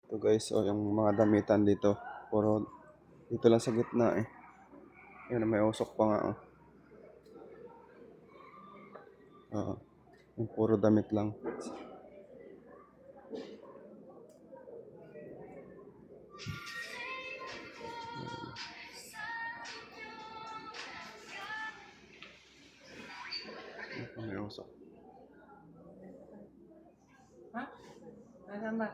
Ito guys, yung mga damitan dito. Puro dito lang sa gitna eh. Yan, may usok pa nga oh. Yung puro damit lang. May usok. Ha? Nasaan ba?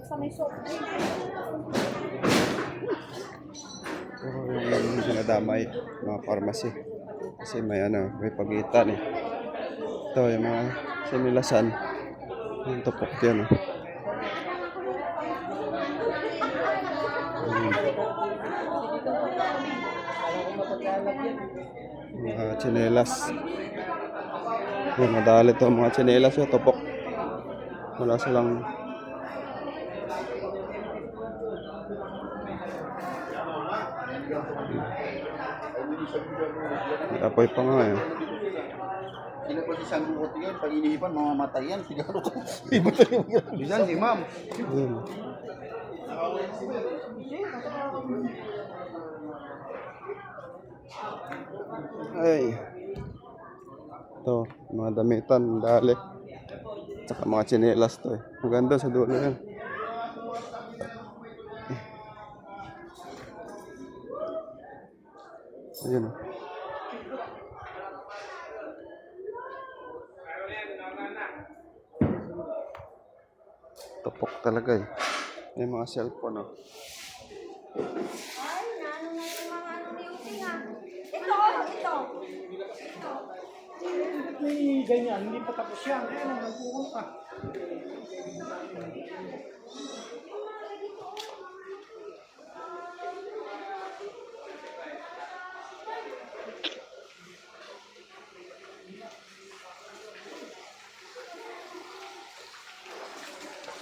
Sa may soft drink. Puro yung dinadamay, mga pharmacy. Kasi may may pagitan eh. Ito yung mga sinilasan. Yung tupok yan oh. Mga tsinelas. Madali to mga tsinelas yung tupok. Wala silang apoy pa nga eh. Sila po si Sandro Rotigan, pag inihipan, mamamatay yan. Siguro ko. Bisan si ma'am. Ay. Ito, mga damitan, dali. Tsaka mga tsinelas to eh. Maganda sa dulo yan. Ayun oh. Tupok talaga eh. May mga cellphone oh. Ay, naano nga yung mga ano ni Uting ha. Ito. May ganyan, hindi pa tapos yan. Ayan, nagpukol pa.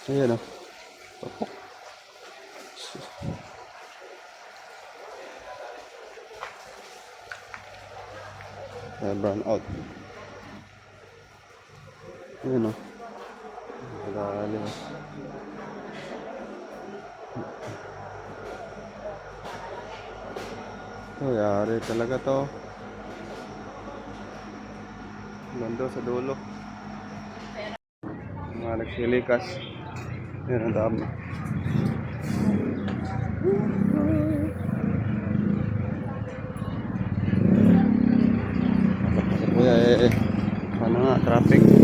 Ayan oh. Tupok. Brown out. Ayan oh. Madali oh. Oh, yari talaga to. Bando sa dulo. Mga nagsilikas. Yan ang dami. Kuya ano nga, traffic.